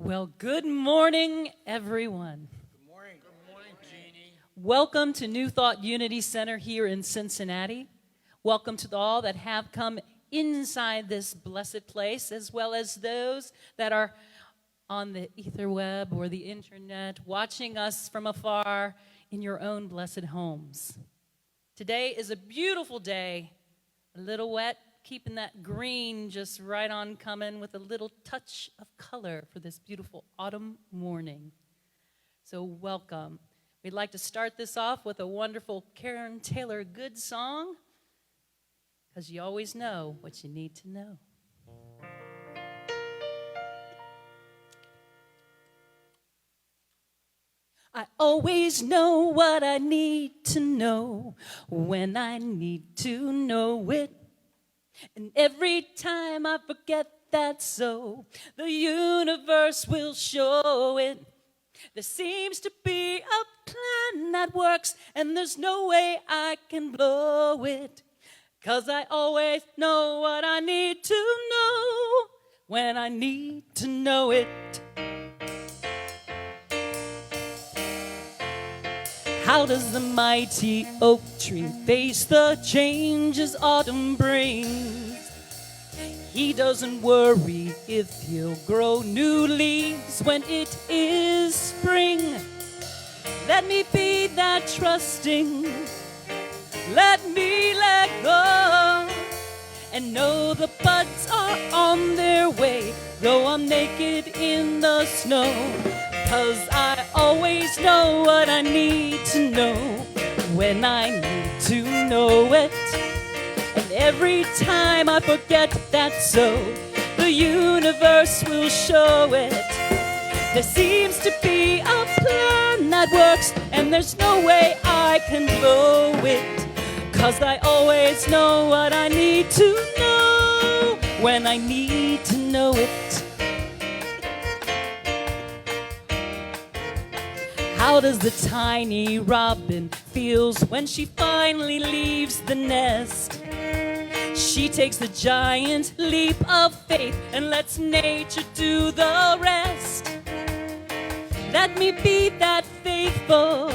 Well, good morning, everyone. Good morning. Good morning, Jeannie. Welcome to New Thought Unity Center here in Cincinnati. Welcome to all that have come inside this blessed place, as well as those that are on the etherweb or the internet, watching us from afar in your own blessed homes. Today is a beautiful day, a little wet, keeping that green just right on coming with a little touch of color for this beautiful autumn morning. So welcome. We'd like to start this off with a wonderful Karen Taylor Good song, because you always know what you need to know. I always know what I need to know when I need to know it. And every time I forget that, so the universe will show it. There seems to be a plan that works, and there's no way I can blow it. 'Cause I always know what I need to know when I need to know it. How does the mighty oak tree face the changes autumn brings? He doesn't worry if he'll grow new leaves when it is spring. Let me be that trusting. Let me let go and know the buds are on their way, though I'm naked in the snow. 'Cause I always know what I need to know when I need to know it. And every time I forget that, so the universe will show it. There seems to be a plan that works, and there's no way I can blow it. 'Cause I always know what I need to know when I need to know it. How does the tiny robin feels when she finally leaves the nest? She takes the giant leap of faith and lets nature do the rest. Let me be that faithful.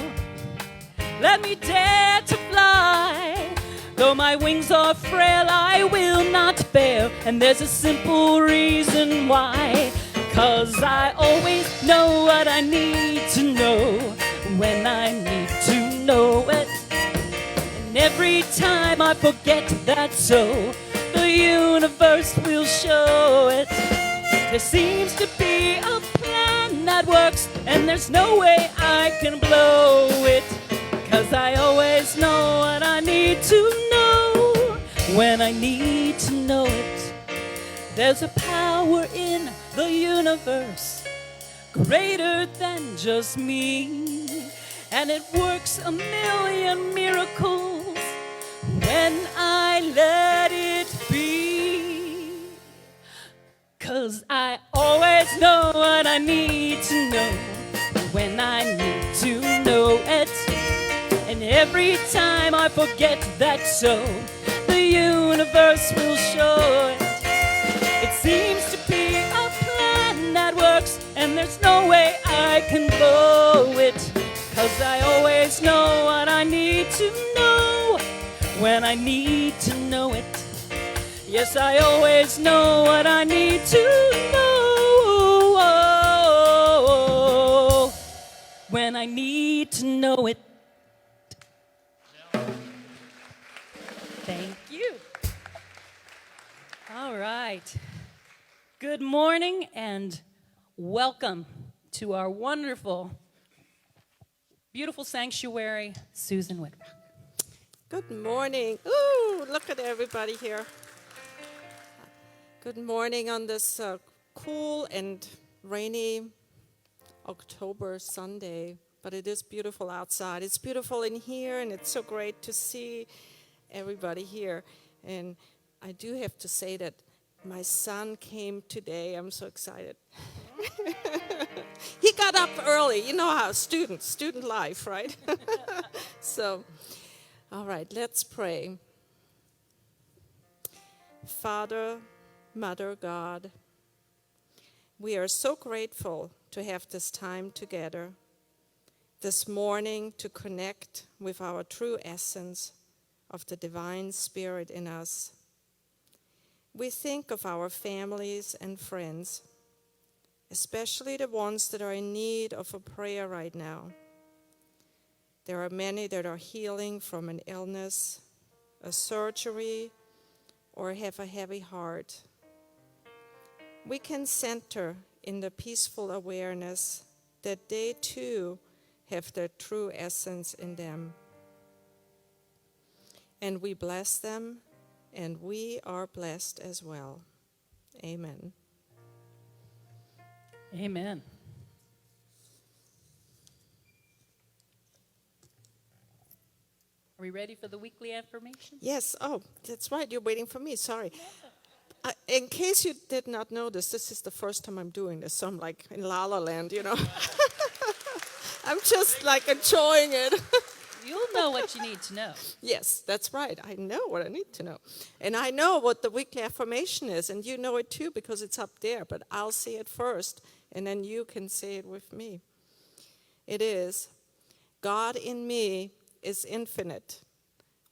Let me dare to fly. Though my wings are frail, I will not fail. And there's a simple reason why. 'Cause I always know what I need to know when I need to know it. And every time I forget that, so the universe will show it. There seems to be a plan that works, and there's no way I can blow it. 'Cause I always know what I need to know when I need to know it. There's a power in the universe greater than just me, and it works a million miracles when I let it be. 'Cause I always know what I need to know when I need to know it. And every time I forget that, so the universe will show it. It seems to be a plan that works, and there's no way I can blow it. 'Cause I always know what I need to know when I need to know it. Yes, I always know what I need to know when I need to know it. Thank you. All right. Good morning and welcome to our wonderful, beautiful sanctuary, Susanne Wittrock. Good morning. Ooh, look at everybody here. Good morning on this cool and rainy October Sunday, but it is beautiful outside. It's beautiful in here, and it's so great to see everybody here. And I do have to say that my son came today. I'm so excited. He got up early. You know how student life, right? So, all right, let's pray. Father, Mother God, We are so grateful to have this time together, this morning, to connect with our true essence of the divine spirit in us. We think of our families and friends, especially the ones that are in need of a prayer right now. There are many that are healing from an illness, a surgery, or have a heavy heart. We can center in the peaceful awareness that they too have their true essence in them. And we bless them, and we are blessed as well. Amen. Amen. Are we ready for the weekly affirmation? Yes, oh, that's right, you're waiting for me, sorry. In case you did not know this is the first time I'm doing this, so I'm like in La La Land, you know. I'm just like enjoying it. You'll know what you need to know. Yes, that's right. I know what I need to know. And I know what the weekly affirmation is, and you know it too because it's up there, but I'll say it first, and then you can say it with me. It is, God in me is infinite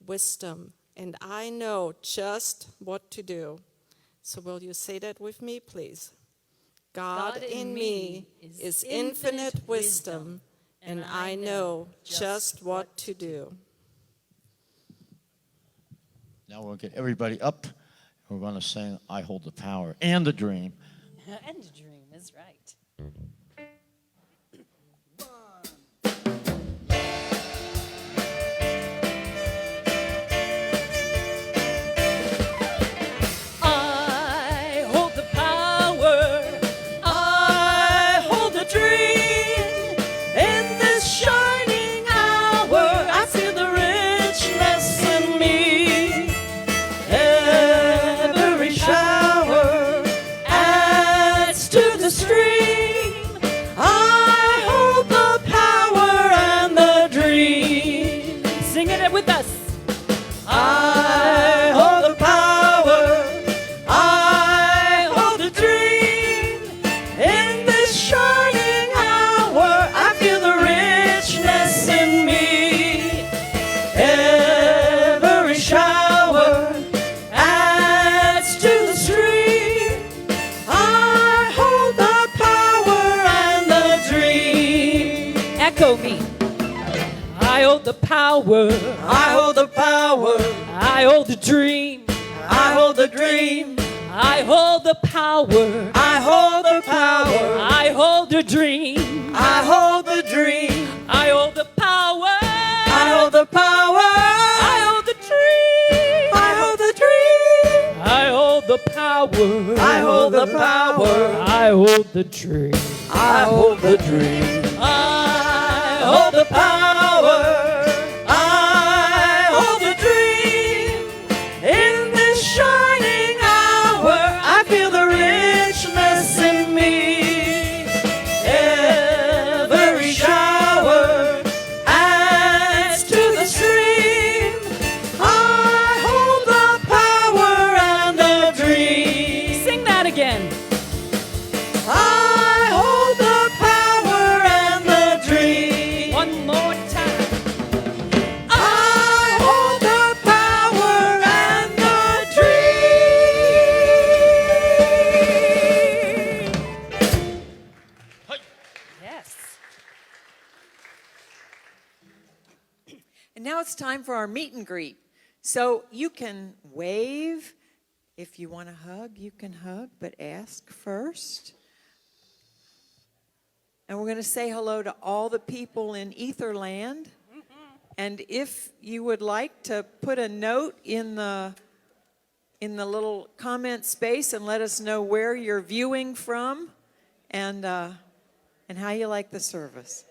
wisdom, and I know just what to do. So will you say that with me, please? God in me is infinite wisdom, and I know just what to do. Now we'll get everybody up. We're going to sing I Hold the Power and the Dream. And a dream is right. With us. I hold the power, I hold the dream. In this shining hour, I feel the richness in me. Every shower adds to the stream. I hold the power and the dream. Echo me. I hold the power, I hold the power, I hold the dream, I hold the dream, I hold the power, I hold the power, I hold the dream, I hold the dream, I hold the power, I hold the power, I hold the dream, I hold the dream, I hold the power, I hold the power, I hold the dream, I hold the dream, I hold the power. It's time for our meet and greet. So you can wave. If you want to hug, you can hug, but ask first. And we're going to say hello to all the people in Etherland. And if you would like to put a note in the little comment space and let us know where you're viewing from and how you like the service.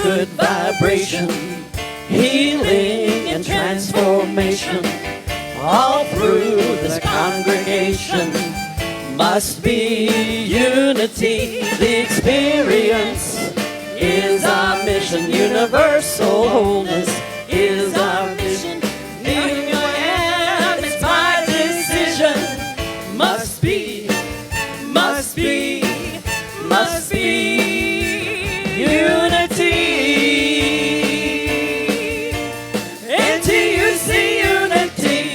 good vibration, healing and transformation all through this congregation. Must be unity, the experience is our mission. Universal wholeness is our mission. Kneeling your hand, it's my decision. Must be, must be, must be unity. NTUC unity.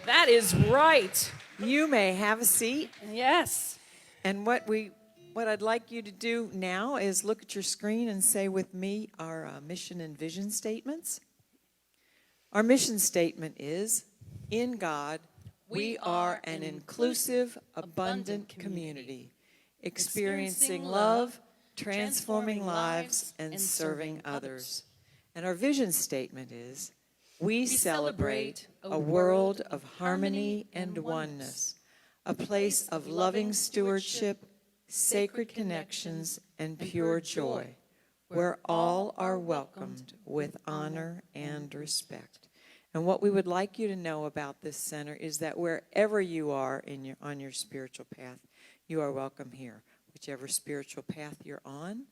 That is right. You may have a seat. Yes. And what I'd like you to do now is look at your screen and say with me our mission and vision statements. Our mission statement is, in God, we are an inclusive, abundant community, experiencing love, transforming lives, and serving others. And our vision statement is, we celebrate a world of harmony and oneness, a place of loving stewardship, sacred connections, and pure joy, where all are welcomed with honor and respect. And what we would like you to know about this center is that wherever you are on your spiritual path, you are welcome here. Whichever spiritual path you're on,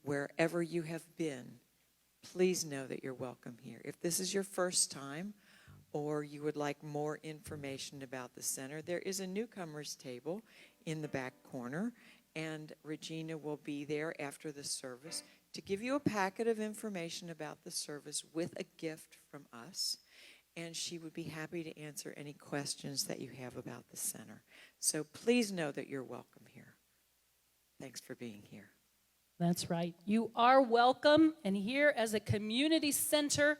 wherever you have been, please know that you're welcome here. If this is your first time, or you would like more information about the center, there is a newcomers table in the back corner, and Regina will be there after the service to give you a packet of information about the service with a gift from us, and she would be happy to answer any questions that you have about the center. So please know that you're welcome here. Thanks for being here. That's right. You are welcome. And here as a community center,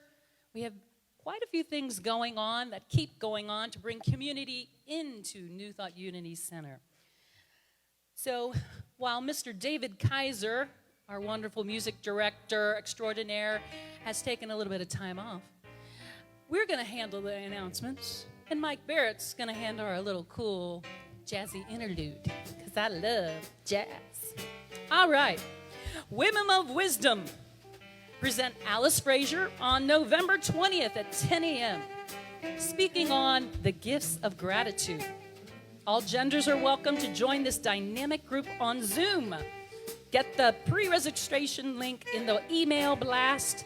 we have quite a few things going on that keep going on to bring community into New Thought Unity Center. So while Mr. David Kaiser, our wonderful music director extraordinaire, has taken a little bit of time off, we're going to handle the announcements, and Mike Barrett's going to handle our little cool jazzy interlude, because I love jazz. All right. Women of Wisdom present Alice Frazier on November 20th at 10 a.m. speaking on the gifts of gratitude. All genders are welcome to join this dynamic group on Zoom. Get the pre-registration link in the email blast,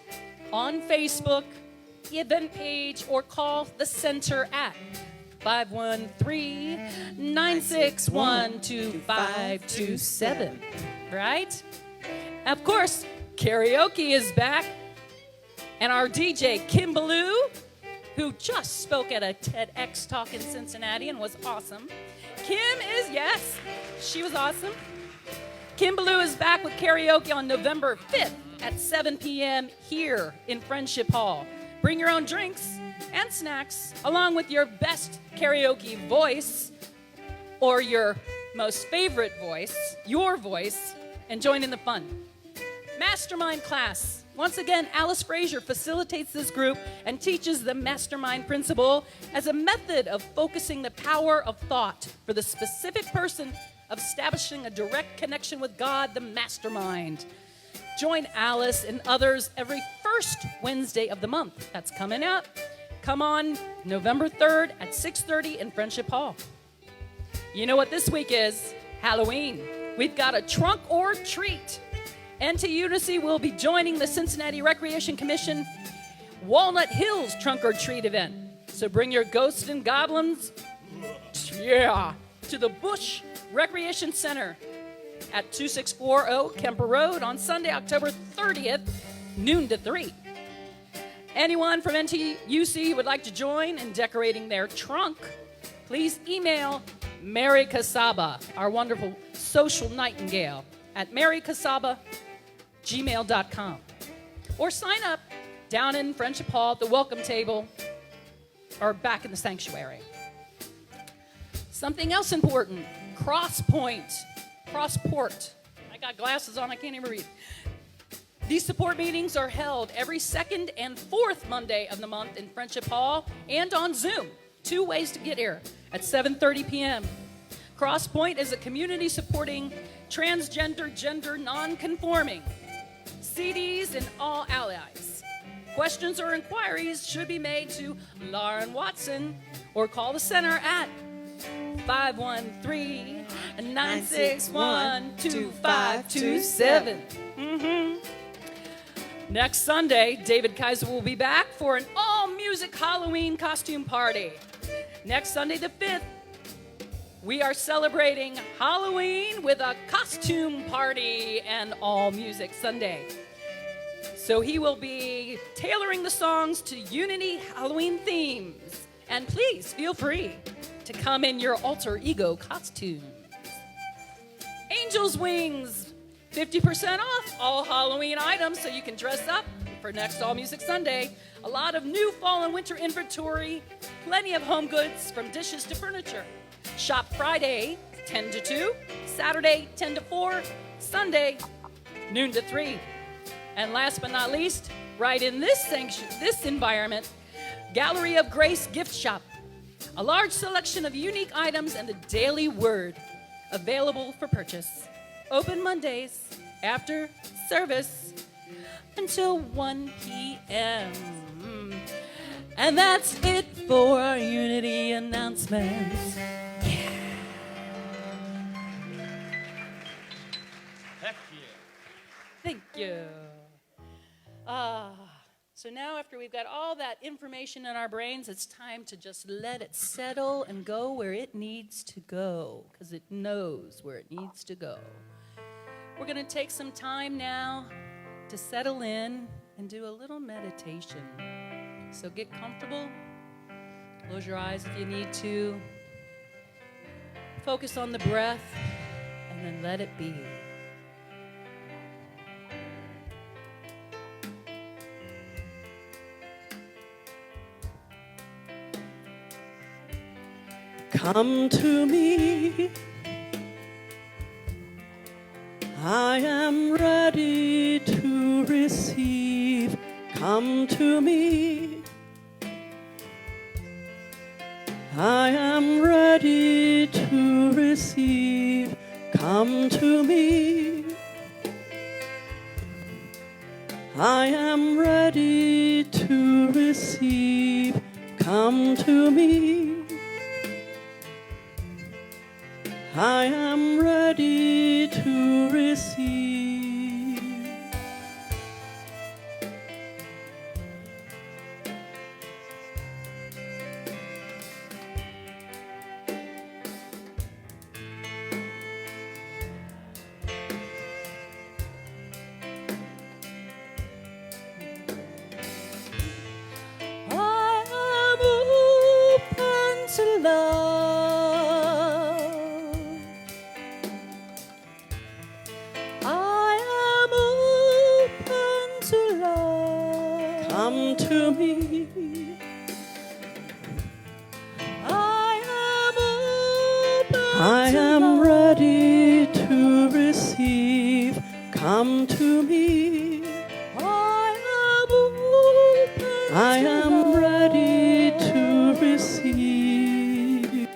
on Facebook, the event page, or call the center at 513-961-2527. Right? Of course, karaoke is back. And our DJ, Kim Ballou, who just spoke at a TEDx talk in Cincinnati and was awesome. Kim is, yes, she was awesome. Kim Ballou is back with karaoke on November 5th at 7 p.m. here in Friendship Hall. Bring your own drinks and snacks, along with your best karaoke voice, or your most favorite voice, your voice, and join in the fun. Mastermind class. Once again, Alice Frazier facilitates this group and teaches the mastermind principle as a method of focusing the power of thought for the specific person of establishing a direct connection with God, the mastermind. Join Alice and others every first Wednesday of the month. That's coming up. Come on November 3rd at 6:30 in Friendship Hall. You know what this week is? Halloween. We've got a trunk or treat. NTUC will be joining the Cincinnati Recreation Commission Walnut Hills Trunk or Treat event. So bring your ghosts and goblins, to the Bush Recreation Center at 2640 Kemper Road on Sunday, October 30th, noon to 3. Anyone from NTUC who would like to join in decorating their trunk, please email Mary Casaba, our wonderful social nightingale, at marykasaba@gmail.com. Or sign up down in Friendship Hall at the welcome table or back in the sanctuary. Something else important, Crossport. I got glasses on, I can't even read. These support meetings are held every second and fourth Monday of the month in Friendship Hall and on Zoom. 2 ways to get here at 7:30 p.m. Crosspoint is a community supporting transgender, gender non-conforming, CDs, and all allies. Questions or inquiries should be made to Lauren Watson or call the center at 513-961-2527. Next Sunday, David Kaiser will be back for an all-music Halloween costume party. Next Sunday the 5th, we are celebrating Halloween with a costume party and all-music Sunday. So he will be tailoring the songs to Unity Halloween themes. And please feel free to come in your alter ego costumes. Angel's Wings, 50% off all Halloween items so you can dress up for next All Music Sunday. A lot of new fall and winter inventory, plenty of home goods from dishes to furniture. Shop Friday, 10 to 2, Saturday, 10 to 4, Sunday, noon to 3. And last but not least, right in this environment, Gallery of Grace gift shop. A large selection of unique items and the daily word available for purchase. Open Mondays after service until 1 p.m. And that's it for our Unity announcements. Heck yeah. Thank you. So now after we've got all that information in our brains, it's time to just let it settle and go where it needs to go, because it knows where it needs to go. We're going to take some time now to settle in and do a little meditation. So get comfortable. Close your eyes if you need to. Focus on the breath and then let it be. Come to me, I am ready to receive. Come to me, I am ready to receive. Come to me, I am ready to receive. Come to me, I am ready to receive. I am open to love. I am open to love. Come to me, I am open I to am love. ready to receive. Come to me, I am open I to am love. ready to receive.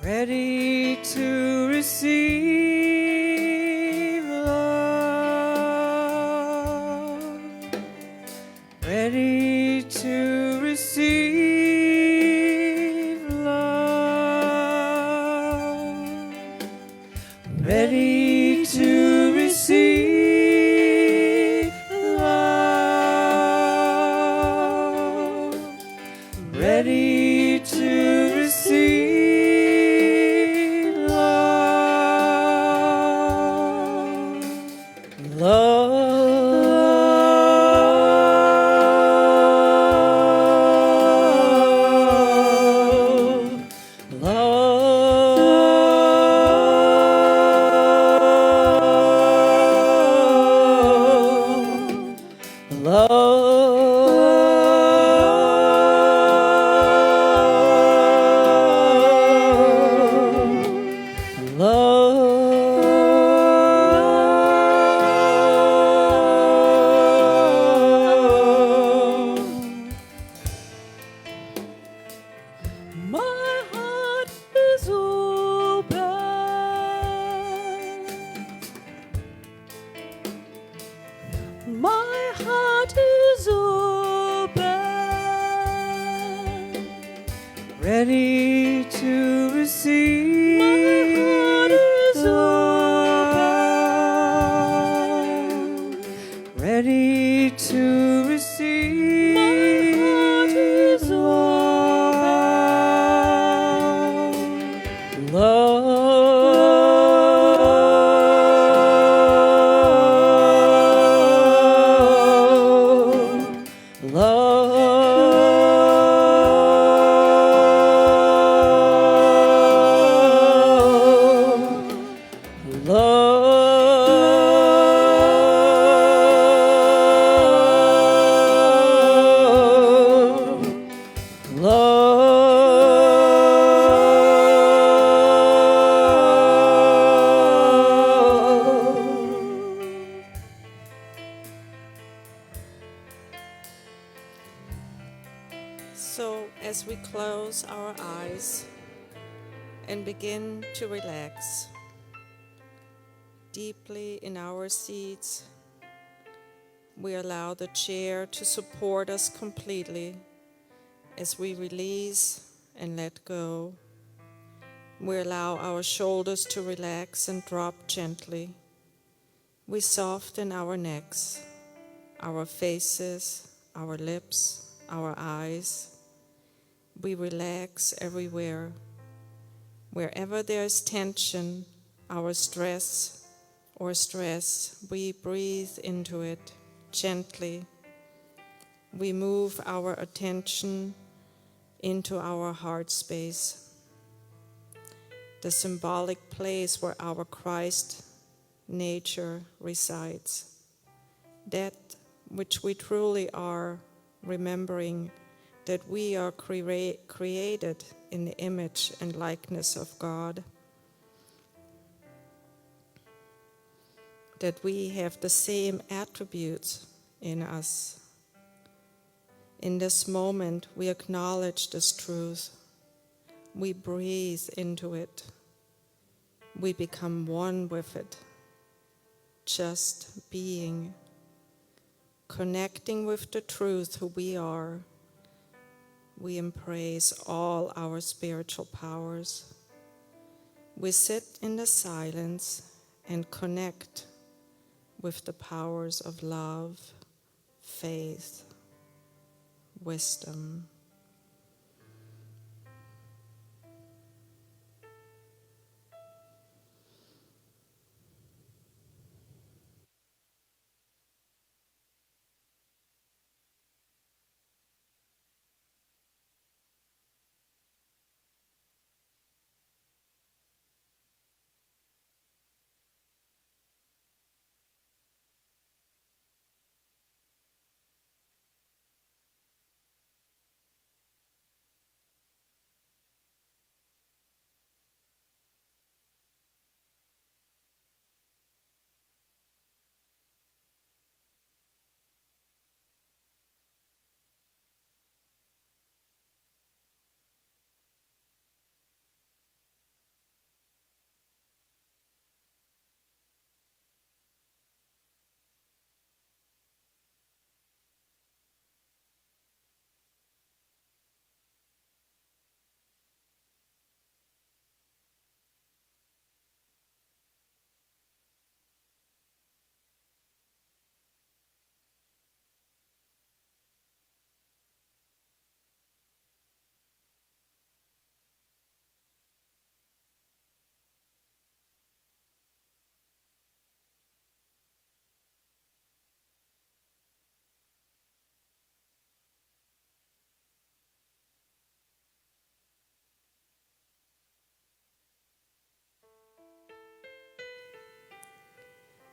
Ready to receive love. Ready to receive love. Ready to receive love. Ready to receive love. ready to receive. My heart is open, ready to receive. My heart is open. Love. So as we close our eyes and begin to relax deeply in our seats, we allow the chair to support us completely as we release and let go. We allow our shoulders to relax and drop gently. We soften our necks, our faces, our lips, our eyes. We relax everywhere. Wherever there is tension, our stress, we breathe into it gently. We move our attention into our heart space, the symbolic place where our Christ nature resides, that which we truly are, remembering that we are created in the image and likeness of God, that we have the same attributes in us. In this moment, we acknowledge this truth. We breathe into it. We become one with it, just being, connecting with the truth who we are. We embrace all our spiritual powers. We sit in the silence and connect with the powers of love, faith, wisdom.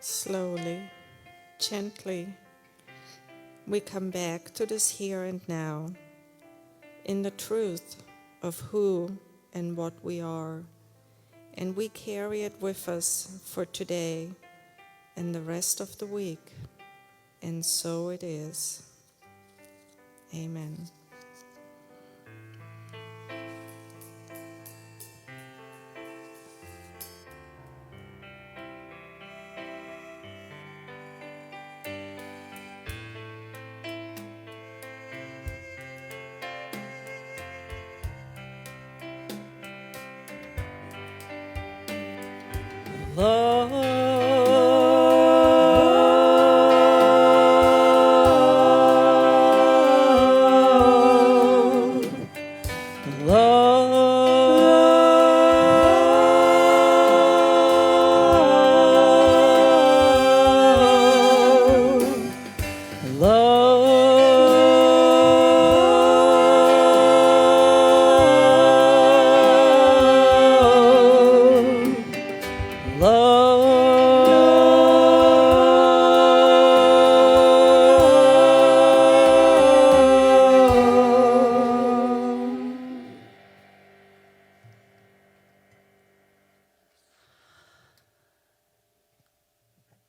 Slowly, gently, we come back to this here and now, in the truth of who and what we are, and we carry it with us for today and the rest of the week, and so it is. Amen.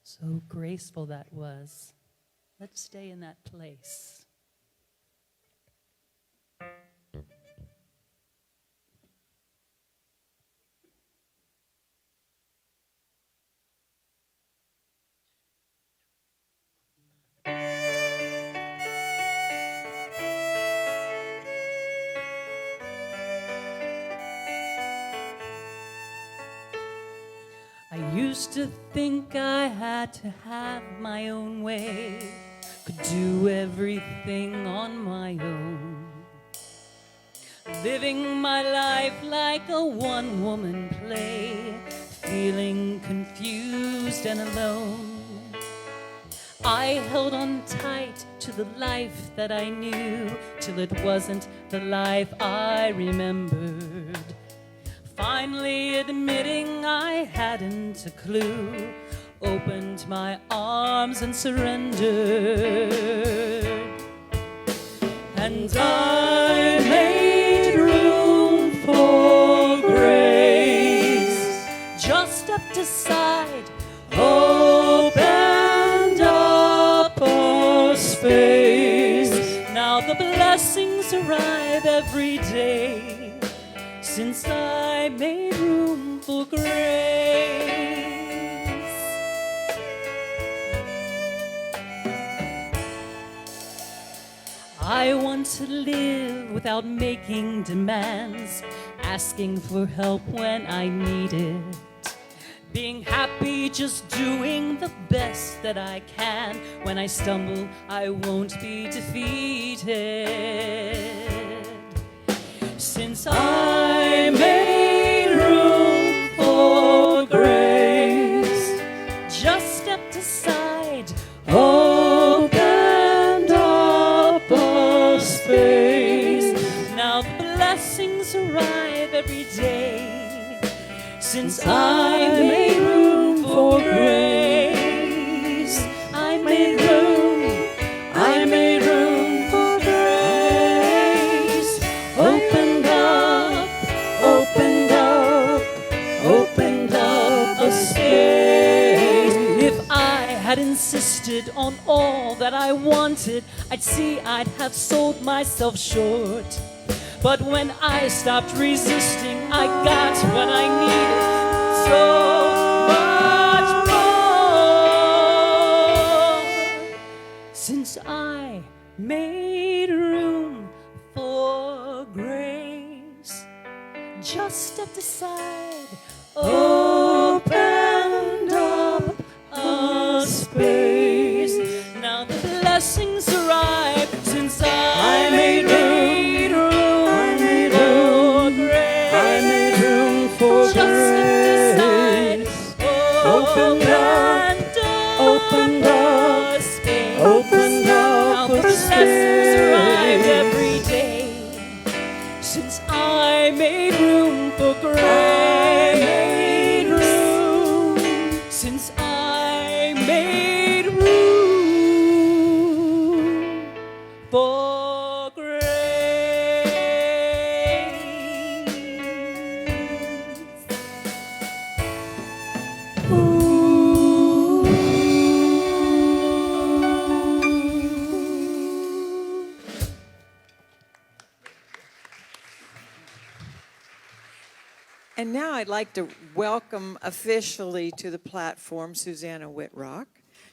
So graceful that was. Let's stay in that place. I used to think I had to have my own way, could do everything on my own, living my life like a one-woman play, feeling confused and alone. I held on tight to the life that I knew, till it wasn't the life I remembered. Finally admitting I hadn't a clue, opened my arms and surrendered. And I made room for grace, just stepped aside, opened up a space. Now the blessings arrive every day, since I made room for grace. I want to live without making demands, asking for help when I need it, being happy just doing the best that I can. When I stumble, I won't be defeated. Since I made room for grace, just stepped aside, opened up a space. Now the blessings arrive every day, since I made room for grace. I made room for grace. Opened up a space. If I had insisted on all that I wanted, I'd see I'd have sold myself short. But when I stopped resisting, I got what I needed, so much more. Since I made room for grace, just stepped aside, opened up a space. Now the blessings arrive, since I made room for grace. Just stepped aside, opened up a space. Now the blessings arrive every day, since I made room for grace. Since I made room for grace. And now I'd like to welcome officially to the platform Susanne Wittrock.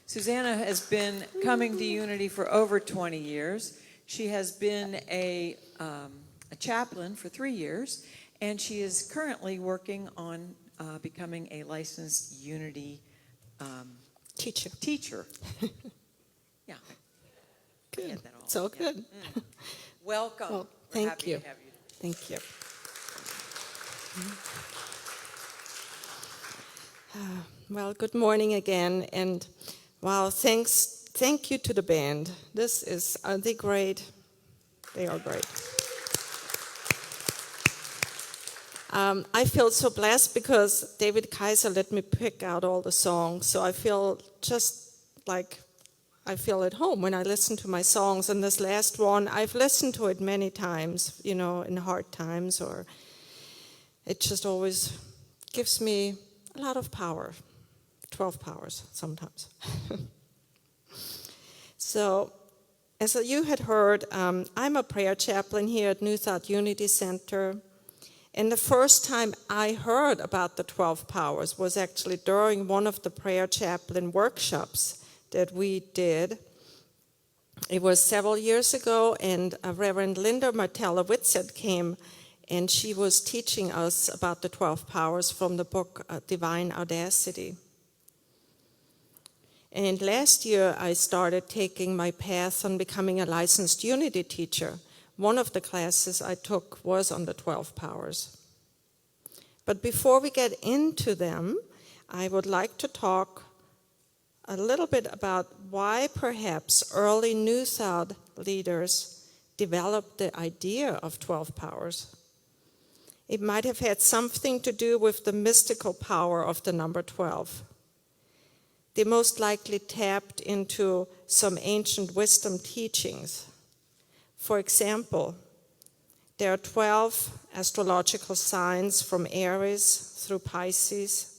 Susanne has been coming to Unity for over 20 years. She has been a chaplain for 3 years, and she is currently working on becoming a licensed Unity Teacher. Yeah. Good. Get that all. It's all Yeah. good. Welcome. Well, We're thank happy you. to have you. Thank you. Well, good morning again, and wow, thank you to the band. Are they great? They are great. I feel so blessed because David Kisor let me pick out all the songs, so I feel just like I feel at home when I listen to my songs. And this last one, I've listened to it many times, in hard times, or it just always gives me a lot of power, 12 powers sometimes. So, as you had heard, I'm a prayer chaplain here at New Thought Unity Center. And the first time I heard about the 12 powers was actually during one of the prayer chaplain workshops that we did. It was several years ago, and Reverend Linda Martella Whitsett came, and she was teaching us about the 12 powers from the book Divine Audacity. And last year, I started taking my path on becoming a licensed Unity teacher. One of the classes I took was on the 12 powers. But before we get into them, I would like to talk a little bit about why perhaps early New Thought leaders developed the idea of 12 powers. It might have had something to do with the mystical power of the number 12. They most likely tapped into some ancient wisdom teachings. For example, there are 12 astrological signs from Aries through Pisces.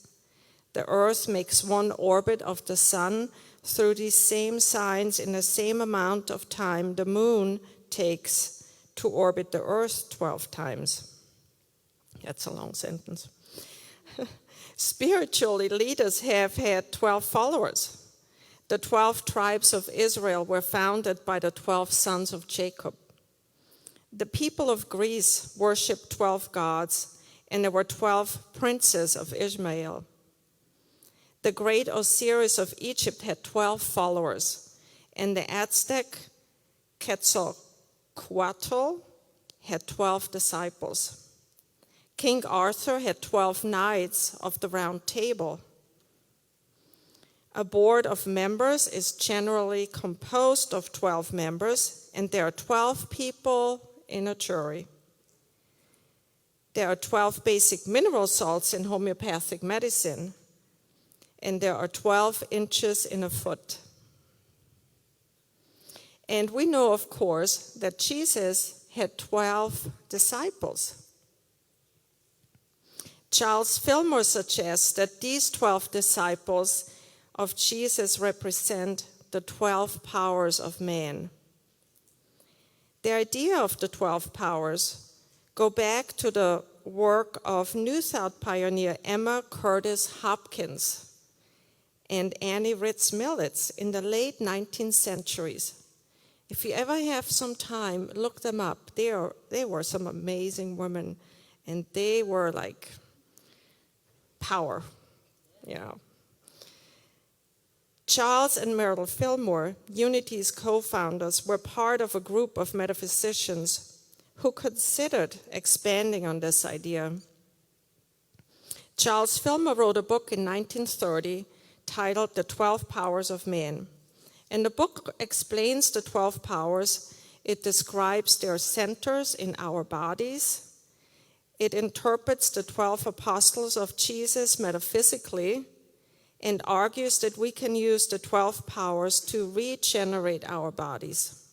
The Earth makes one orbit of the Sun through these same signs in the same amount of time the Moon takes to orbit the Earth 12 times. That's a long sentence. Spiritually, leaders have had 12 followers. The 12 tribes of Israel were founded by the 12 sons of Jacob. The people of Greece worshipped 12 gods, and there were 12 princes of Ishmael. The great Osiris of Egypt had 12 followers, and the Aztec Quetzalcoatl had 12 disciples. King Arthur had 12 knights of the Round Table. A board of members is generally composed of 12 members, and there are 12 people in a jury. There are 12 basic mineral salts in homeopathic medicine, and there are 12 inches in a foot. And we know, of course, that Jesus had 12 disciples. Charles Fillmore suggests that these 12 disciples of Jesus represent the 12 powers of man. The idea of the 12 powers go back to the work of New Thought pioneer Emma Curtis Hopkins and Annie Ritz Millets in the late 19th centuries. If you ever have some time, look them up. They were some amazing women, and they were like power. Yeah. Charles and Myrtle Fillmore, Unity's co-founders, were part of a group of metaphysicians who considered expanding on this idea. Charles Fillmore wrote a book in 1930 titled The 12 Powers of Man. And the book explains the 12 powers. It describes their centers in our bodies. It interprets the 12 apostles of Jesus metaphysically and argues that we can use the 12 powers to regenerate our bodies.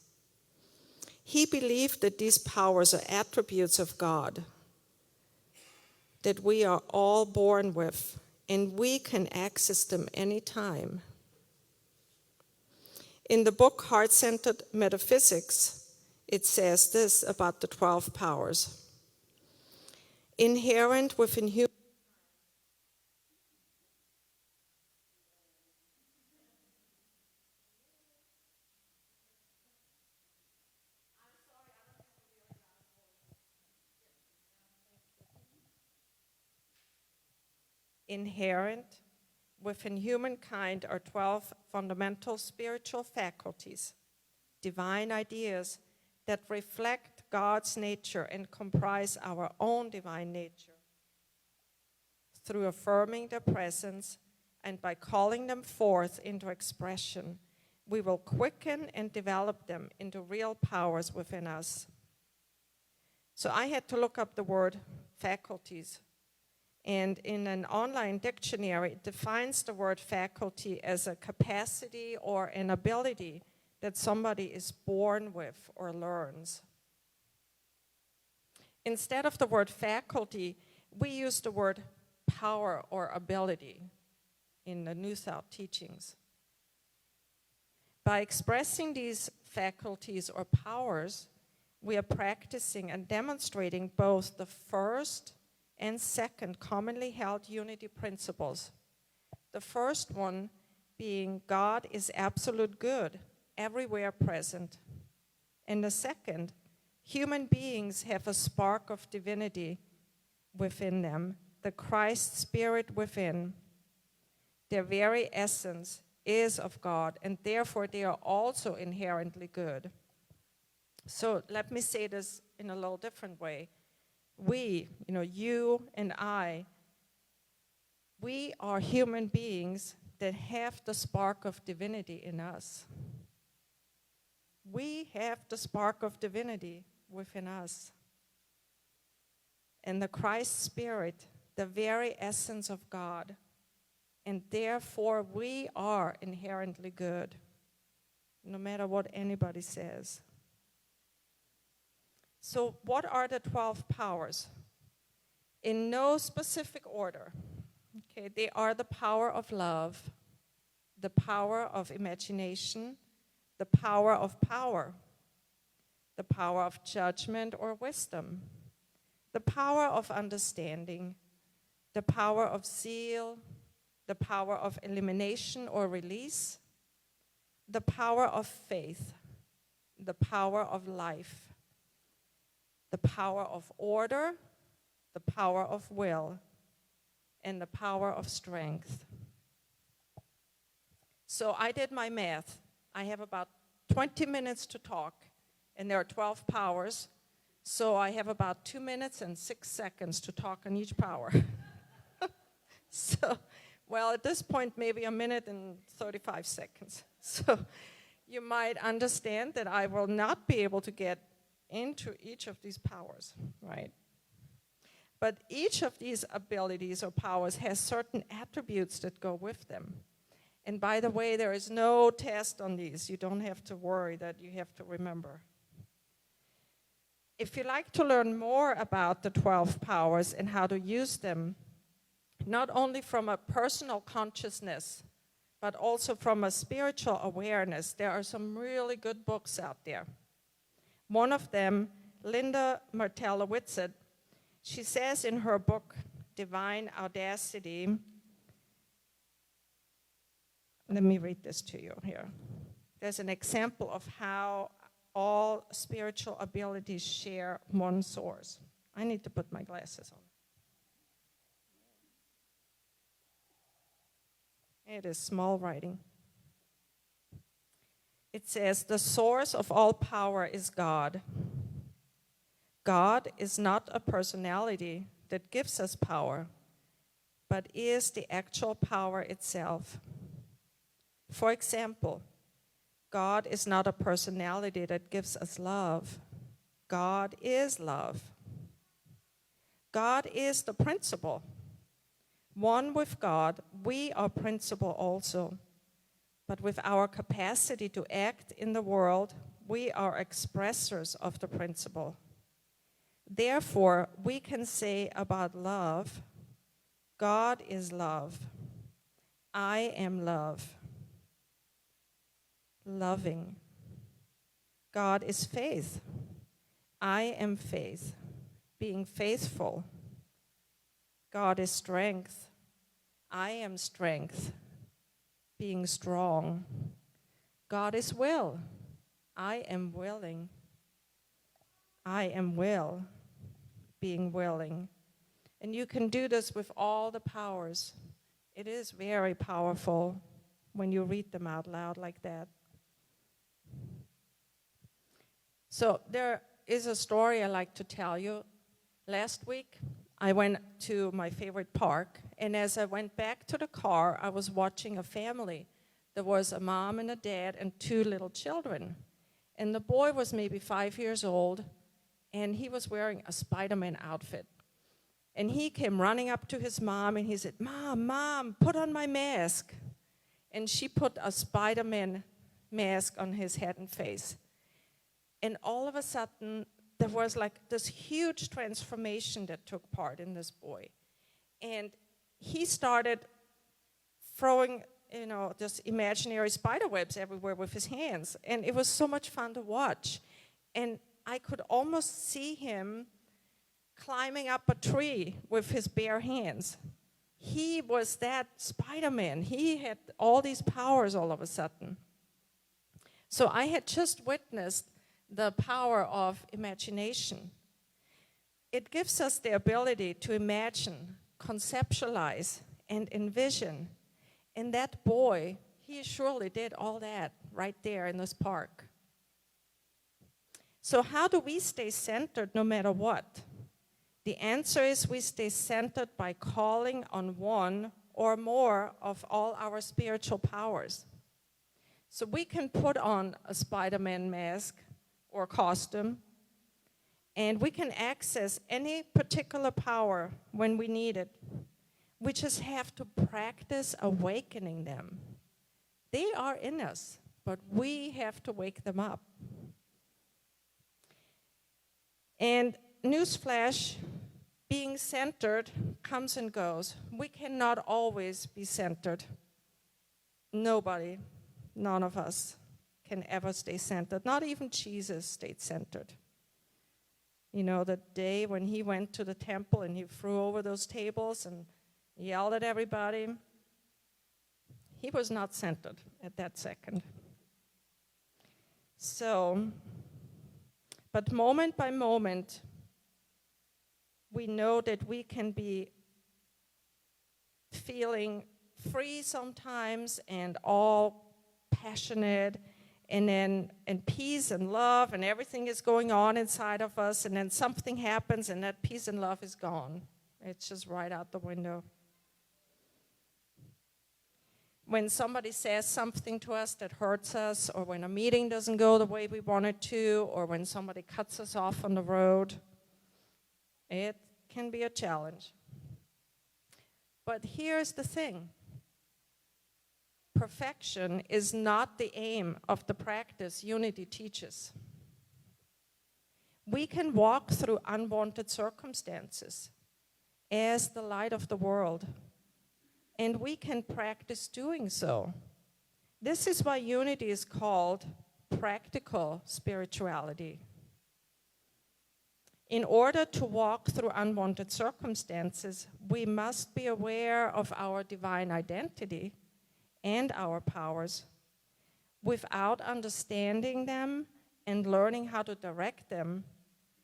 He believed that these powers are attributes of God, that we are all born with, and we can access them anytime. In the book Heart-Centered Metaphysics, it says this about the 12 powers. Inherent within human Inherent within humankind are 12 fundamental spiritual faculties, divine ideas that reflect God's nature and comprise our own divine nature. Through affirming their presence and by calling them forth into expression, we will quicken and develop them into real powers within us. So I had to look up the word faculties. And in an online dictionary, it defines the word faculty as a capacity or an ability that somebody is born with or learns. Instead of the word faculty, we use the word power or ability in the New Thought teachings. By expressing these faculties or powers, we are practicing and demonstrating both the first and second commonly held unity principles. The first one being God is absolute good, everywhere present. And the second, human beings have a spark of divinity within them, the Christ spirit within. Their very essence is of God, and therefore they are also inherently good. So let me say this in a little different way. We, you and I, we are human beings that have the spark of divinity in us. We have the spark of divinity within us. And the Christ Spirit, the very essence of God, and therefore we are inherently good, no matter what anybody says. So what are the 12 powers? In no specific order. Okay, they are the power of love, the power of imagination, the power of power, the power of judgment or wisdom, the power of understanding, the power of zeal, the power of elimination or release, the power of faith, the power of life, the power of order, the power of will, and the power of strength. So I did my math. I have about 20 minutes to talk, and there are 12 powers, so I have about 2 minutes and 6 seconds to talk on each power. So, well, at this point, maybe a minute and 35 seconds. So you might understand that I will not be able to get into each of these powers, right? But each of these abilities or powers has certain attributes that go with them. And by the way, there is no test on these. You don't have to worry that you have to remember. If you like to learn more about the 12 powers and how to use them, not only from a personal consciousness, but also from a spiritual awareness, there are some really good books out there. One of them, Linda Martella-Whitsett, she says in her book, Divine Audacity, let me read this to you here. There's an example of how all spiritual abilities share one source. I need to put my glasses on. It is small writing. It says, the source of all power is God. God is not a personality that gives us power, but is the actual power itself. For example, God is not a personality that gives us love. God is love. God is the principle. One with God, we are principle also. But with our capacity to act in the world, we are expressors of the principle. Therefore, we can say about love, God is love. I am love. Loving. God is faith. I am faith. Being faithful. God is strength. I am strength. Being strong. God is will. I am willing. I am will. Being willing. And you can do this with all the powers. It is very powerful when you read them out loud like that. So there is a story I like to tell you. Last week, I went to my favorite park, and as I went back to the car, I was watching a family. There was a mom and a dad and 2 little children. And the boy was maybe 5 years old, and he was wearing a Spider-Man outfit. And he came running up to his mom, and he said, Mom, put on my mask. And she put a Spider-Man mask on his head and face. And all of a sudden, there was like this huge transformation that took part in this boy. And he started throwing, just imaginary spider webs everywhere with his hands. And it was so much fun to watch. And I could almost see him climbing up a tree with his bare hands. He was that Spider-Man. He had all these powers all of a sudden. So I had just witnessed the power of imagination. It gives us the ability to imagine, conceptualize, and envision. And that boy, he surely did all that right there in this park. So how do we stay centered no matter what? The answer is we stay centered by calling on one or more of all our spiritual powers. So we can put on a Spider-Man mask or costume, and we can access any particular power when we need it. We just have to practice awakening them. They are in us, but we have to wake them up. And newsflash, being centered comes and goes. We cannot always be centered. Nobody, none of us can ever stay centered. Not even Jesus stayed centered. The day when he went to the temple and he threw over those tables and yelled at everybody, he was not centered at that second. So, but moment by moment, we know that we can be feeling free sometimes and all passionate, and peace and love, and everything is going on inside of us, and then something happens and that peace and love is gone. It's just right out the window. When somebody says something to us that hurts us, or when a meeting doesn't go the way we want it to, or when somebody cuts us off on the road, it can be a challenge. But here's the thing. Perfection is not the aim of the practice unity teaches. We can walk through unwanted circumstances as the light of the world, and we can practice doing so. This is why unity is called practical spirituality. In order to walk through unwanted circumstances, we must be aware of our divine identity and our powers. Without understanding them and learning how to direct them,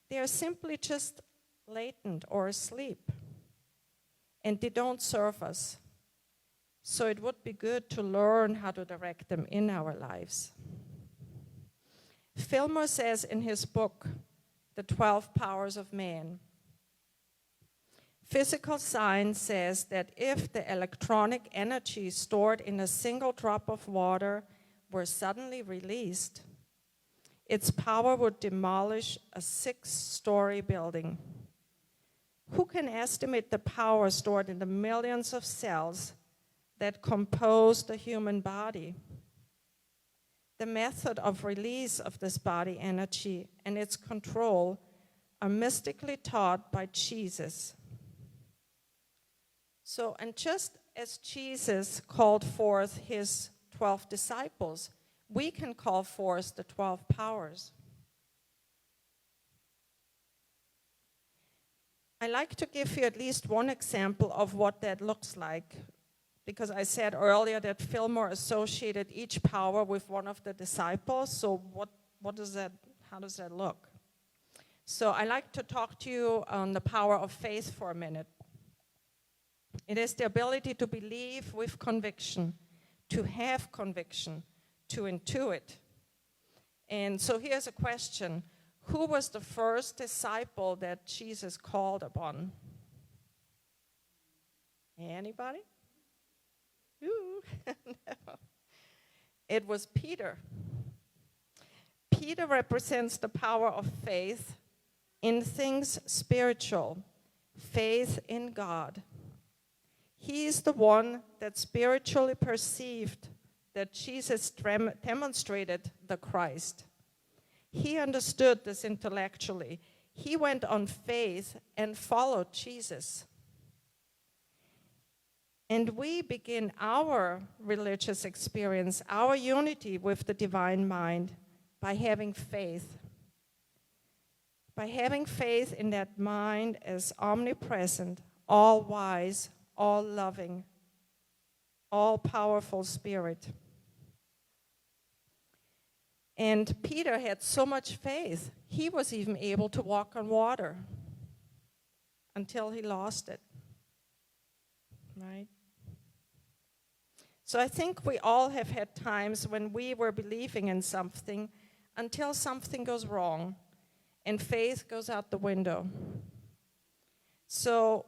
they are simply just latent or asleep, and they don't serve us. So it would be good to learn how to direct them in our lives. Fillmore says in his book, The 12 Powers of Man, physical science says that if the electronic energy stored in a single drop of water were suddenly released, its power would demolish a 6-story building. Who can estimate the power stored in the millions of cells that compose the human body? The method of release of this body energy and its control are mystically taught by Jesus. So, and just as Jesus called forth his 12 disciples, we can call forth the 12 powers. I like to give you at least one example of what that looks like, because I said earlier that Fillmore associated each power with one of the disciples. So what does that, how does that look? So I like to talk to you on the power of faith for a minute. It is the ability to believe with conviction, to have conviction, to intuit. And so here's a question. Who was the first disciple that Jesus called upon? Anybody? Ooh. No. It was Peter. Peter represents the power of faith in things spiritual, faith in God. He is the one that spiritually perceived that Jesus demonstrated the Christ. He understood this intellectually. He went on faith and followed Jesus. And we begin our religious experience, our unity with the divine mind, by having faith. By having faith in that mind as omnipresent, all-wise, all-loving, all-powerful spirit. And Peter had so much faith, he was even able to walk on water until he lost it. Right? So I think we all have had times when we were believing in something until something goes wrong and faith goes out the window. So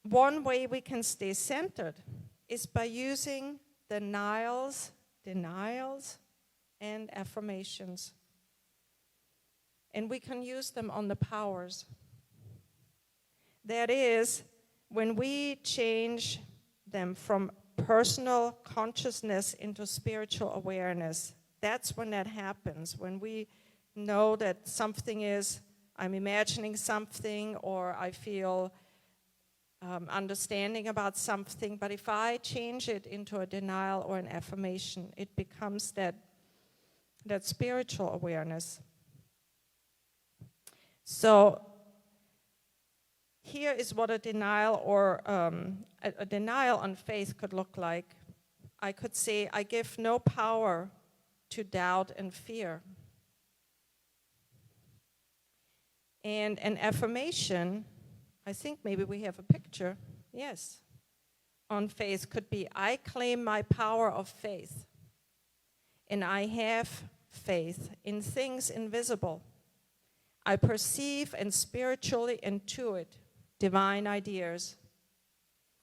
one way we can stay centered is by using denials, and affirmations. And we can use them on the powers. That is, when we change them from personal consciousness into spiritual awareness, that's when that happens. When we know that something is, I'm imagining something, or I feel understanding about something, but if I change it into a denial or an affirmation, it becomes that spiritual awareness. So here is what a denial or a denial on faith could look like. I could say, I give no power to doubt and fear. And an affirmation, I think maybe we have a picture, yes, on faith could be, I claim my power of faith, and I have faith in things invisible. I perceive and spiritually intuit divine ideas.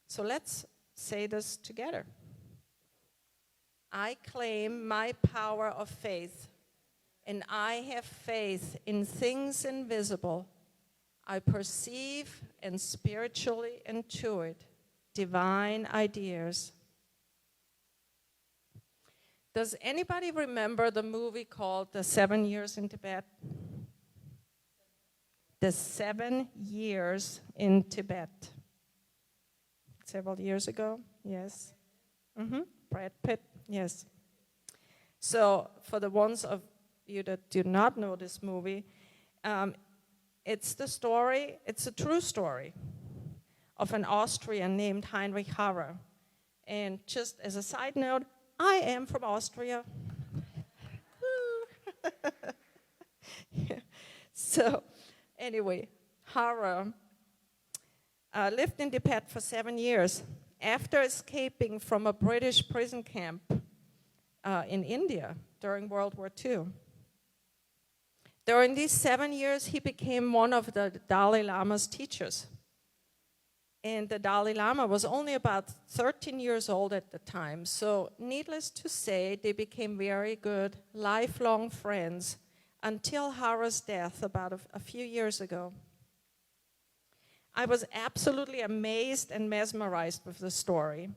So let's say this together. I claim my power of faith, and I have faith in things invisible. I perceive and spiritually intuit divine ideas. Does anybody remember the movie called The 7 Years in Tibet? The 7 Years in Tibet. Several years ago, yes. Brad Pitt, yes. So for the ones of you that do not know this movie, it's a true story of an Austrian named Heinrich Harrer. And just as a side note, I am from Austria. So anyway, Harrer lived in Tibet for 7 years after escaping from a British prison camp in India during World War II. During these 7 years, he became one of the Dalai Lama's teachers. And the Dalai Lama was only about 13 years old at the time. So needless to say, they became very good, lifelong friends until Harrer's death about a few years ago. I was absolutely amazed and mesmerized with the story,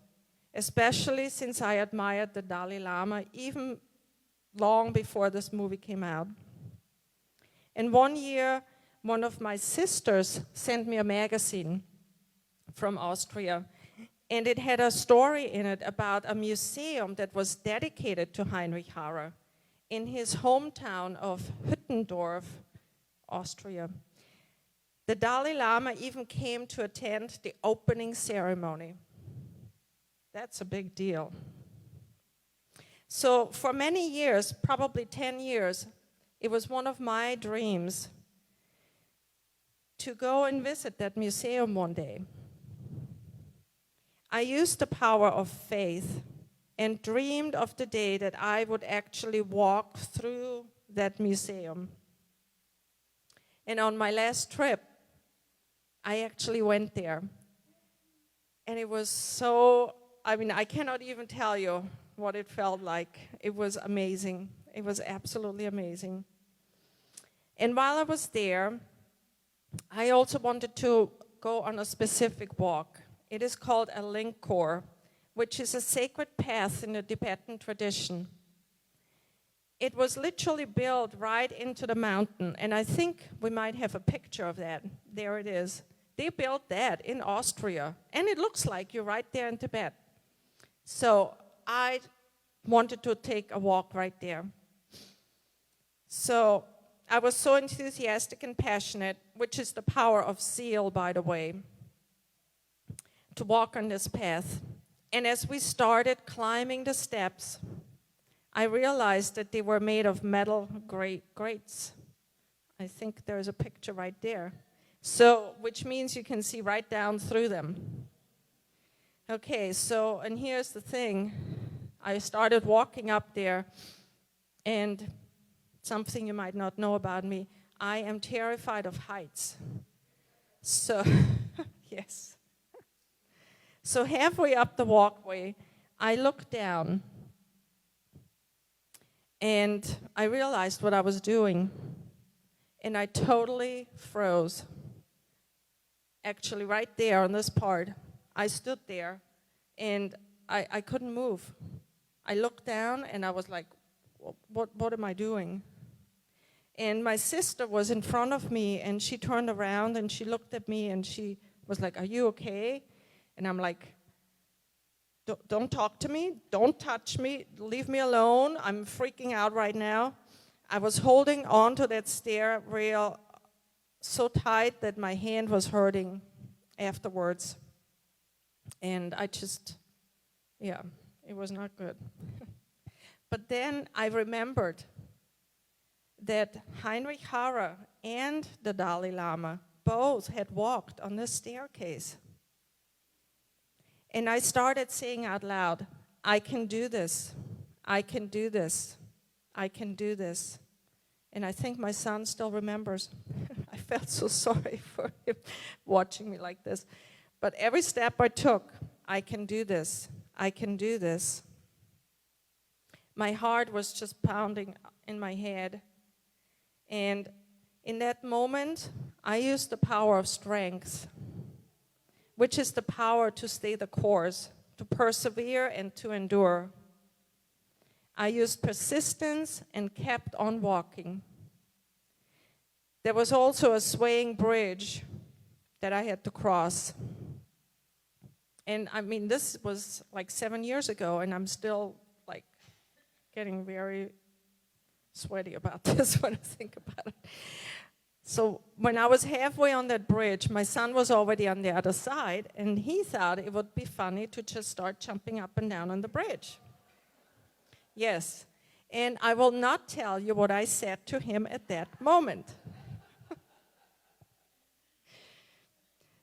especially since I admired the Dalai Lama even long before this movie came out. And one year, one of my sisters sent me a magazine from Austria, and it had a story in it about a museum that was dedicated to Heinrich Harrer in his hometown of Hüttendorf, Austria. The Dalai Lama even came to attend the opening ceremony. That's a big deal. So for many years, probably 10 years, it was one of my dreams to go and visit that museum one day. I used the power of faith and dreamed of the day that I would actually walk through that museum. And on my last trip, I actually went there. And it was so, I cannot even tell you what it felt like. It was amazing. It was absolutely amazing. And while I was there, I also wanted to go on a specific walk. It is called a linkor, which is a sacred path in the Tibetan tradition. It was literally built right into the mountain, and I think we might have a picture of that. There it is. They built that in Austria, and it looks like you're right there in Tibet. So I wanted to take a walk right there. So I was so enthusiastic and passionate, which is the power of zeal, by the way, to walk on this path. And as we started climbing the steps, I realized that they were made of metal grates. I think there's a picture right there. So, which means you can see right down through them. Okay, so, and here's the thing. I started walking up there, and something you might not know about me, I am terrified of heights. So, yes. So halfway up the walkway, I looked down, and I realized what I was doing, and I totally froze. Actually, right there on this part, I stood there, and I couldn't move. I looked down, and I was like, what am I doing? And my sister was in front of me, and she turned around, and she looked at me, and she was like, are you okay? And I'm like, don't talk to me, don't touch me, leave me alone, I'm freaking out right now. I was holding on to that stair rail so tight that my hand was hurting afterwards. And I just, it was not good. But then I remembered that Heinrich Harrer and the Dalai Lama both had walked on this staircase. And I started saying out loud, I can do this, I can do this, I can do this. And I think my son still remembers. I felt so sorry for him watching me like this. But every step I took, I can do this, I can do this. My heart was just pounding in my head. And in that moment, I used the power of strength, which is the power to stay the course, to persevere and to endure. I used persistence and kept on walking. There was also a swaying bridge that I had to cross. And this was like 7 years ago, and I'm still like getting very sweaty about this when I think about it. So when I was halfway on that bridge, my son was already on the other side, and he thought it would be funny to just start jumping up and down on the bridge. Yes, and I will not tell you what I said to him at that moment.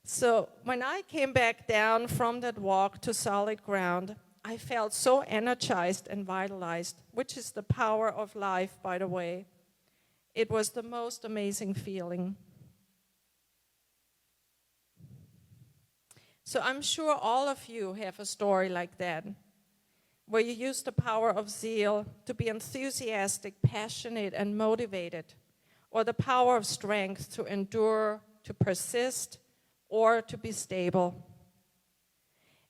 So when I came back down from that walk to solid ground, I felt so energized and vitalized, which is the power of life, by the way. It was the most amazing feeling. So I'm sure all of you have a story like that, where you use the power of zeal to be enthusiastic, passionate, and motivated, or the power of strength to endure, to persist, or to be stable.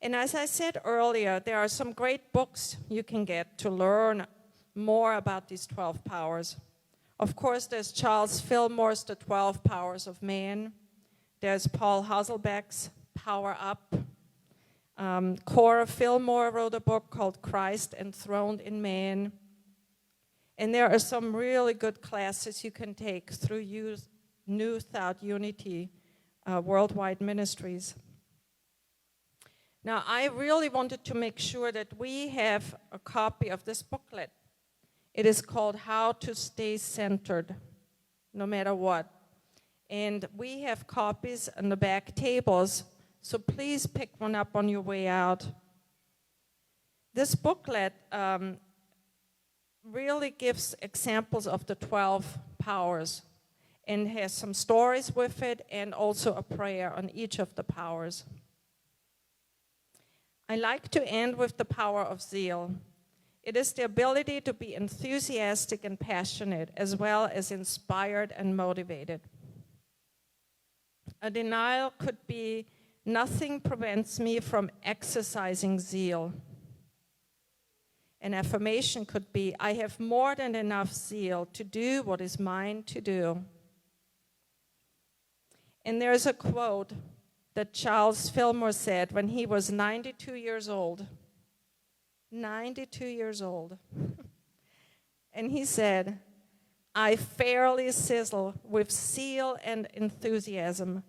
And as I said earlier, there are some great books you can get to learn more about these 12 powers. Of course, there's Charles Fillmore's The 12 Powers of Man. There's Paul Hasselbeck's Power Up. Cora Fillmore wrote a book called Christ Enthroned in Man. And there are some really good classes you can take through New Thought Unity Worldwide Ministries. Now, I really wanted to make sure that we have a copy of this booklet. It is called How to Stay Centered, No Matter What. And we have copies on the back tables, So please pick one up on your way out. This booklet really gives examples of the 12 powers and has some stories with it and also a prayer on each of the powers. I like to end with the power of zeal. It is the ability to be enthusiastic and passionate, as well as inspired and motivated. A denial could be, nothing prevents me from exercising zeal. An affirmation could be, I have more than enough zeal to do what is mine to do. And there's a quote that Charles Fillmore said when he was 92 years old. 92 years old. And he said, I fairly sizzle with zeal and enthusiasm,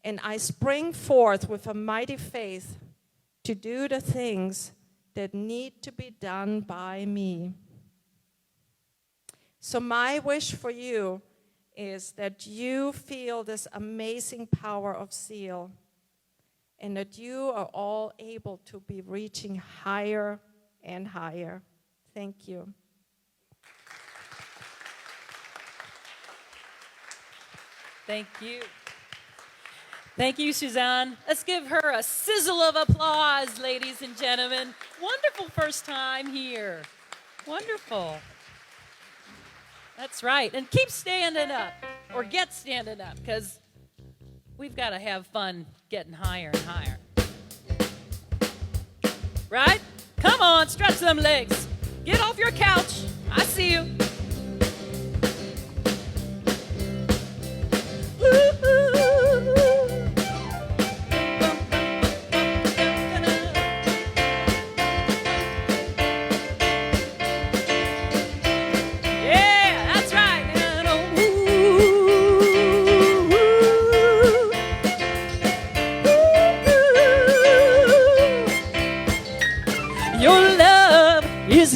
and I spring forth with a mighty faith to do the things that need to be done by me. So my wish for you is that you feel this amazing power of zeal, and that you are all able to be reaching higher and higher. Thank you. Thank you. Thank you, Susanne. Let's give her a sizzle of applause, ladies and gentlemen. Wonderful first time here. Wonderful. That's right. And keep standing up, or get standing up, because we've got to have fun getting higher and higher. Right? Come on, stretch them legs. Get off your couch. I see you.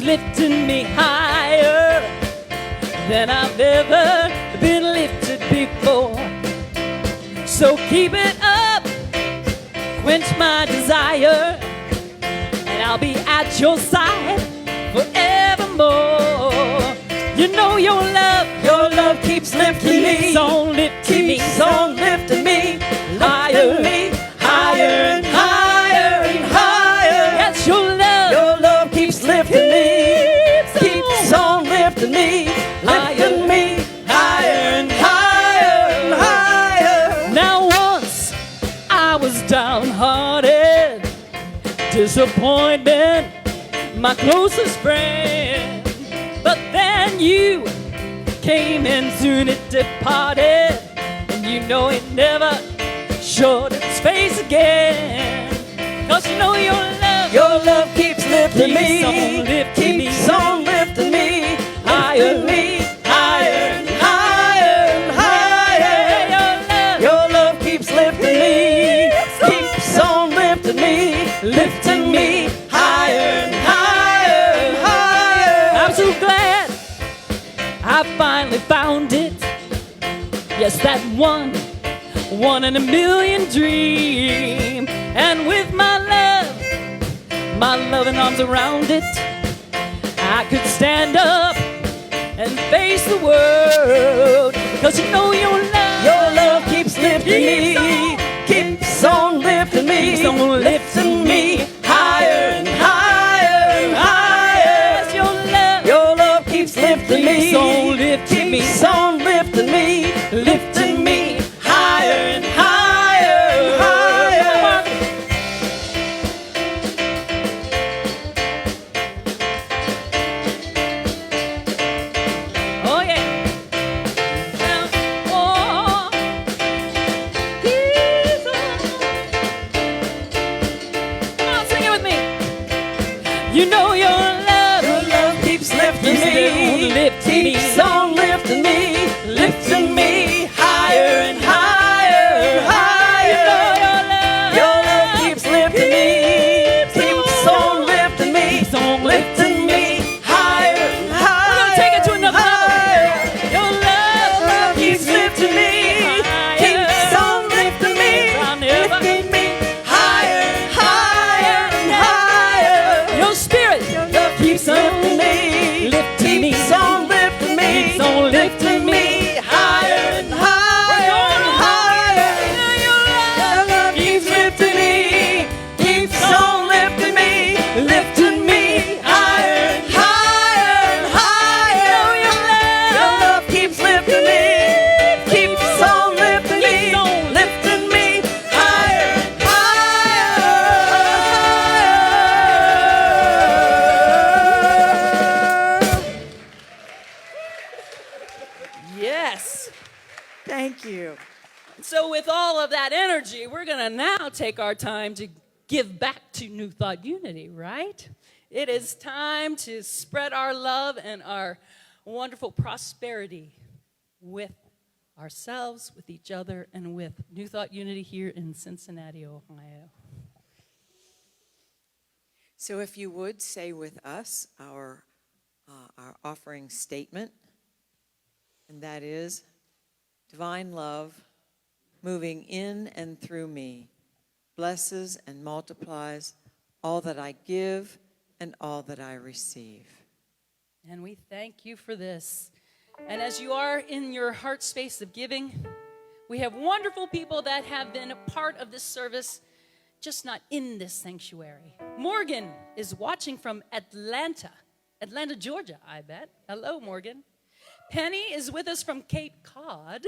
Lifting me higher than I've ever been lifted before. So keep it up, quench my desire, and I'll be at your side forevermore. You know your love keeps lifting me, keeps on lifting me, keeps on lifting me, higher, higher and higher and higher. That's your love keeps lifting me. Lifting me, lifting me higher and higher and higher. Now once I was downhearted, disappointment, my closest friend. But then you came and soon it departed, and you know it never showed its face again. 'Cause you know your love keeps lifting me, keeps on lifting me, higher, higher and higher and higher. Your love keeps lifting me, keeps on lifting me higher and higher and higher. I'm so glad I finally found it. Yes, that one in a million dream. And with my loving arms around it, I could stand up and face the world. Because you know your love keeps lifting me, keeps on lifting me, keeps on lifting me higher and higher and higher. Yes, your love keeps lifting me, keeps on lifting me, keeps on lifting me, lifting me higher and higher and higher. Oh yeah. You know your love keeps lifting me, keeps on lifting me higher and higher and higher. Your love keeps lifting me, keeps on lifting me higher and higher. We're gonna take it to another level. Your love keeps lifting me, keeps on lifting me lifting me higher and higher and higher. Your love keeps lifting me, keeps on lifting me, lifting me higher and higher and higher. Your love keeps lifting me, keeps on lifting me, lifting me higher and higher. Yes. Thank you. So with all of that energy, we're going to now take our time to give back to New Thought Unity, right? It is time to spread our love and our wonderful prosperity with ourselves, with each other, and with New Thought Unity here in Cincinnati, Ohio. So if you would say with us our offering statement, and that is, divine love moving in and through me blesses and multiplies all that I give and all that I receive. And we thank you for this. And as you are in your heart space of giving, we have wonderful people that have been a part of this service, just not in this sanctuary. Morgan is watching from Atlanta, Georgia, I bet. Hello, Morgan. Penny is with us from Cape Cod.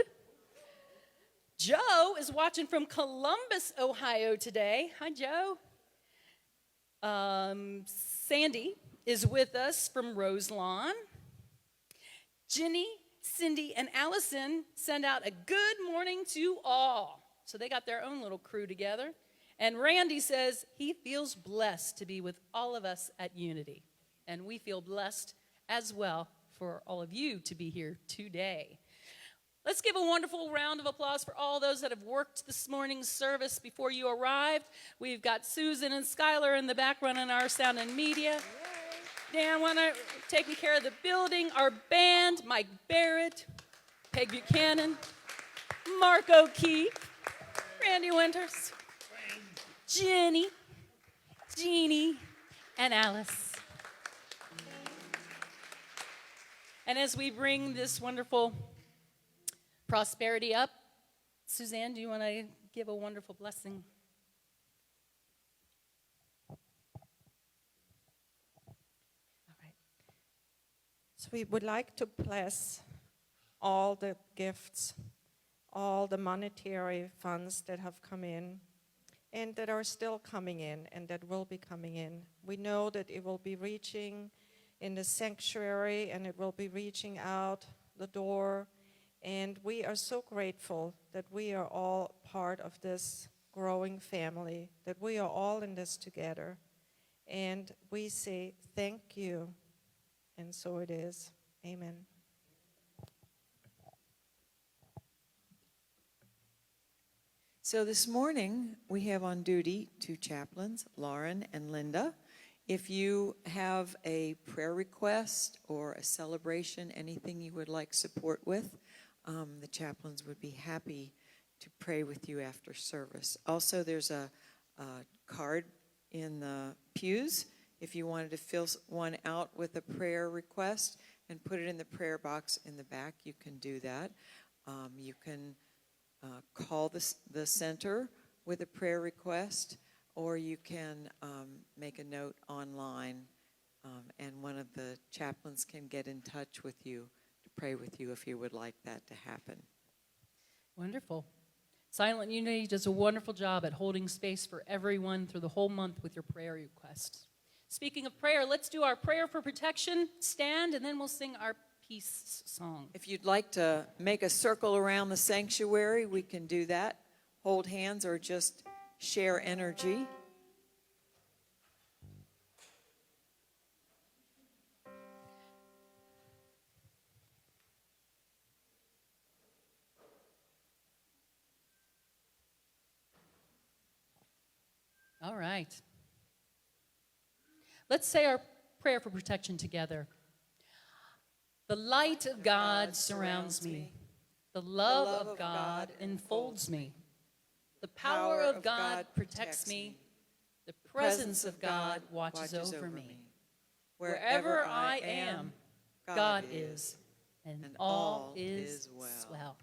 Joe is watching from Columbus, Ohio today. Hi, Joe. Sandy is with us from Roselawn. Ginny, Cindy, and Allison send out a good morning to all. So they got their own little crew together. And Randy says he feels blessed to be with all of us at Unity. And we feel blessed as well for all of you to be here today. Let's give a wonderful round of applause for all those that have worked this morning's service before you arrived. We've got Susan and Skylar in the back running our sound and media. Dan taking care of the building, our band, Mike Barrett, Peg Buchanan, Mark O'Keefe, Randy Winters, Jeannie, and Alice. And as we bring this wonderful prosperity up, Suzanne, do you want to give a wonderful blessing? All right. So we would like to bless all the gifts, all the monetary funds that have come in and that are still coming in and that will be coming in. We know that it will be reaching in the sanctuary and it will be reaching out the door. And we are so grateful that we are all part of this growing family, that we are all in this together. And we say thank you. And so it is. Amen. So this morning, we have on duty two chaplains, Lauren and Linda. If you have a prayer request or a celebration, anything you would like support with, the chaplains would be happy to pray with you after service. Also, there's a card in the pews. If you wanted to fill one out with a prayer request and put it in the prayer box in the back, you can do that. You can call the center with a prayer request, or you can make a note online, and one of the chaplains can get in touch with you to pray with you if you would like that to happen. Wonderful. Silent Unity does a wonderful job at holding space for everyone through the whole month with your prayer requests. Speaking of prayer, let's do our prayer for protection, stand, and then we'll sing our peace song. If you'd like to make a circle around the sanctuary, we can do that. Hold hands or just share energy. All right. Let's say our prayer for protection together. The light of God surrounds me. The love of God enfolds me. The power of God protects me. The presence of God watches over me. Wherever I am, God is. and And all all is is well. well.